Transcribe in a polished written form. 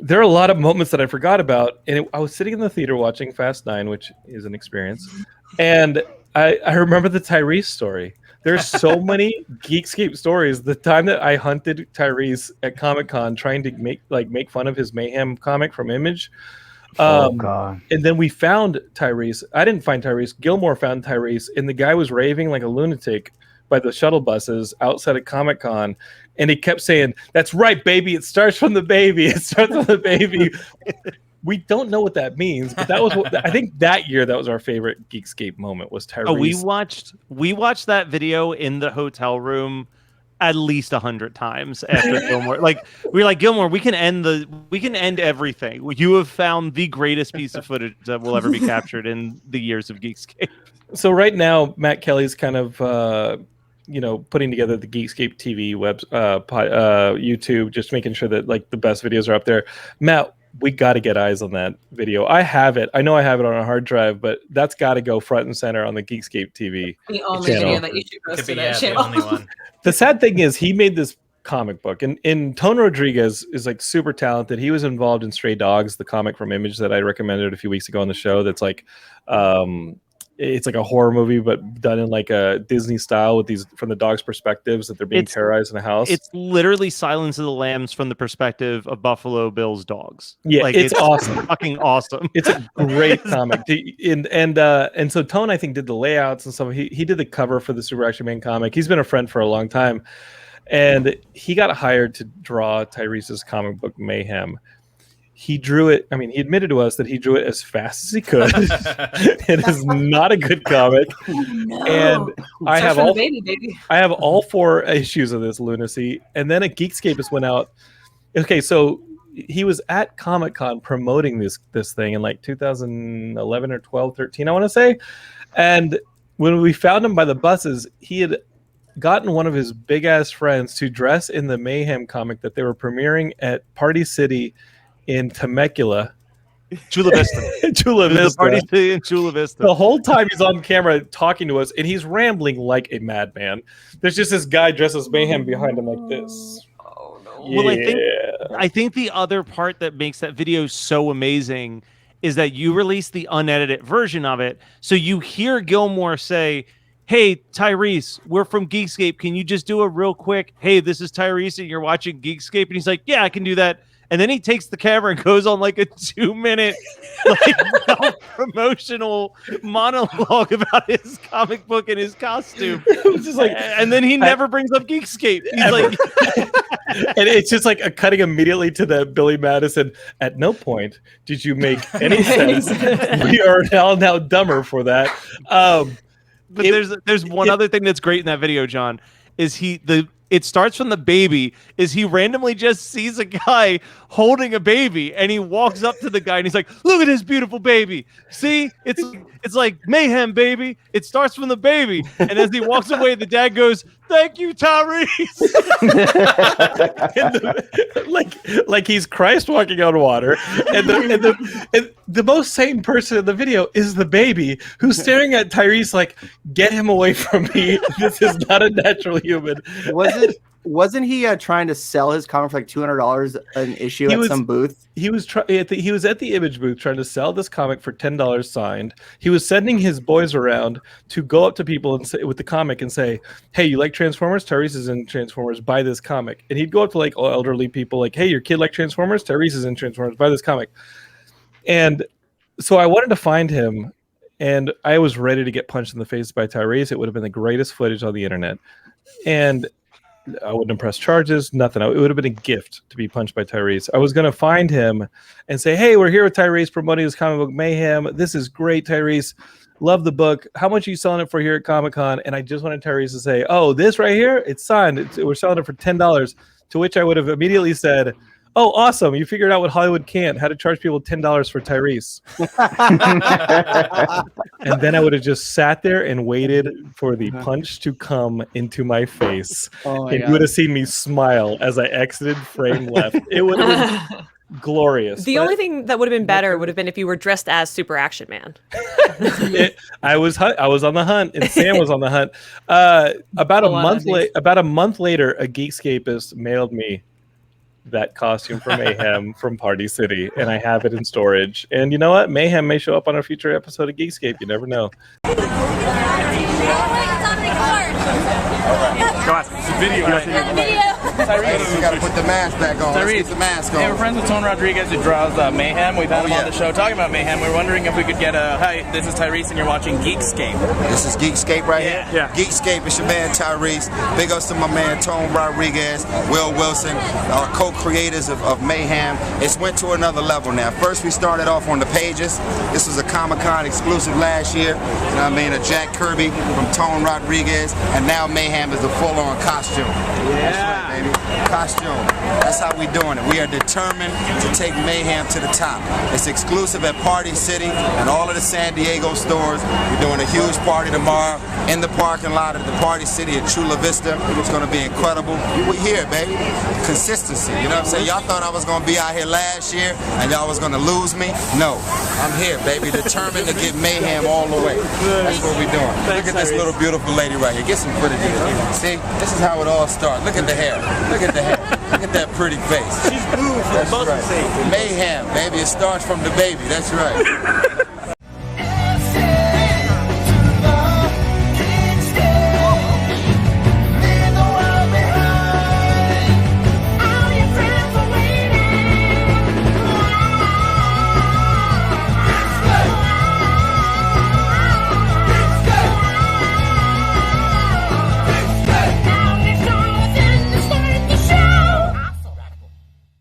there are a lot of moments that I forgot about, and I was sitting in the theater watching Fast 9, which is an experience, and I remember the Tyrese story. There's so many Geekscape stories. The time that I hunted Tyrese at Comic-Con trying to make fun of his Mayhem comic from Image. God. And then we found Tyrese. I didn't find Tyrese. Gilmore found Tyrese, and the guy was raving like a lunatic by the shuttle buses outside of Comic-Con. And he kept saying, "That's right, baby. It starts from the baby. It starts from the baby." We don't know what that means, but that was I think that year that was our favorite Geekscape moment was Tyrese. Oh, we watched that video in the hotel room at least 100 times after Gilmore. Like we were like, Gilmore, we can end everything. You have found the greatest piece of footage that will ever be captured in the years of Geekscape. So right now, Matt Kelly's kind of putting together the Geekscape TV YouTube, just making sure that like the best videos are up there. Matt, we got to get eyes on that video. I have it. I know I have it on a hard drive, but that's got to go front and center on the Geekscape TV The only channel. video that you should post to that channel. The only one. The sad thing is he made this comic book, and Tone Rodriguez is like super talented. He was involved in Stray Dogs, the comic from Image that I recommended a few weeks ago on the show. That's like, it's like a horror movie, but done in like a Disney style with these from the dogs' perspectives that they're being terrorized in a house. It's literally Silence of the Lambs from the perspective of Buffalo Bill's dogs. Yeah, like, it's awesome, fucking awesome. It's a great comic, and so Tone I think did the layouts and stuff. He did the cover for the Super Action Man comic. He's been a friend for a long time, and he got hired to draw Tyrese's comic book Mayhem. He drew it. I mean, he admitted to us that he drew it as fast as he could. It is not a good comic. No. And I have I have all 4 issues of this lunacy. And then a Geekscape went out. Okay, so he was at Comic-Con promoting this thing in like 2011 or 12, 13, I want to say. And when we found him by the buses, he had gotten one of his big ass friends to dress in the Mayhem comic that they were premiering at Party City in Temecula. Chula Vista. Chula Vista. Party City in Chula Vista. The whole time he's on camera talking to us, and he's rambling like a madman. There's just this guy dressed as Mayhem behind him like this. Oh no. Yeah. Well, I think the other part that makes that video so amazing is that you release the unedited version of it. So you hear Gilmore say, "Hey, Tyrese, we're from Geekscape. Can you just do a real quick, hey, this is Tyrese and you're watching Geekscape?" And he's like, "Yeah, I can do that." And then he takes the camera and goes on like a 2-minute like promotional monologue about his comic book and his costume. It's just like, and then he never brings up Geekscape. He's like, and it's just like a cutting immediately to the Billy Madison. At no point did you make any sense. We are now dumber for that. But there's one other thing that's great in that video, John, is it starts from the baby, is he randomly just sees a guy holding a baby and he walks up to the guy and he's like, "Look at this beautiful baby. See, it's like Mayhem, baby. It starts from the baby." And as he walks away, the dad goes, "Thank you, Tyrese." like he's Christ walking on water. And the most sane person in the video is the baby who's staring at Tyrese like, "Get him away from me. This is not a natural human." Wasn't he trying to sell his comic for like $200 an issue at some booth? He was at the Image booth trying to sell this comic for $10 signed. He was sending his boys around to go up to people and say, with the comic, and say, "Hey, you like Transformers? Tyrese is in Transformers. Buy this comic." And he'd go up to like elderly people, like, "Hey, your kid like Transformers? Tyrese is in Transformers. Buy this comic." And so I wanted to find him, and I was ready to get punched in the face by Tyrese. It would have been the greatest footage on the internet, and I wouldn't have pressed charges, nothing. It would have been a gift to be punched by Tyrese. I was going to find him and say, "Hey, we're here with Tyrese promoting his comic book Mayhem. This is great, Tyrese. Love the book. How much are you selling it for here at Comic-Con?" And I just wanted Tyrese to say, "Oh, this right here, it's signed. We're selling it for $10. To which I would have immediately said, "Oh, awesome. You figured out what Hollywood can't, how to charge people $10 for Tyrese." And then I would have just sat there and waited for the punch to come into my face. And you would have seen me smile as I exited frame left. It would have been glorious. The only thing that would have been better would have been if you were dressed as Super Action Man. I was on the hunt, and Sam was on the hunt. About a month later, a Geekscapist mailed me that costume for Mayhem from Party City, and I have it in storage. And you know what? Mayhem may show up on a future episode of Geekscape. You never know. Tyrese, you gotta put the mask back on. Let's get the mask on. Hey, we're friends with Tone Rodriguez, who draws Mayhem. We've had him on the show talking about Mayhem. We're wondering if we could get a hi. This is Tyrese, and you're watching Geekscape. This is Geekscape right here? Yeah. Geekscape is your man Tyrese. Big ups to my man Tone Rodriguez, Will Wilson, our co-creators of Mayhem. It's went to another level now. First we started off on the pages. This was a Comic-Con exclusive last year. You know what I mean? A Jack Kirby from Tone Rodriguez, and now Mayhem is a full-on costume. Yeah. That's right, baby. Costume. That's how we doing it. We are determined to take Mayhem to the top. It's exclusive at Party City and all of the San Diego stores. We're doing a huge party tomorrow in the parking lot at the Party City at Chula Vista. It's going to be incredible. We here, baby. Consistency. You know what I'm saying? Y'all thought I was going to be out here last year and y'all was going to lose me? No. I'm here, baby. Determined to get Mayhem all the way. That's what we're doing. Look at this little beautiful lady right here. Get some footage of it. See? This is how it all starts. Look at the hair. Look at the hair. Look at that pretty face. She's blue for That's the right. Mayhem, baby. It starts from the baby. That's right.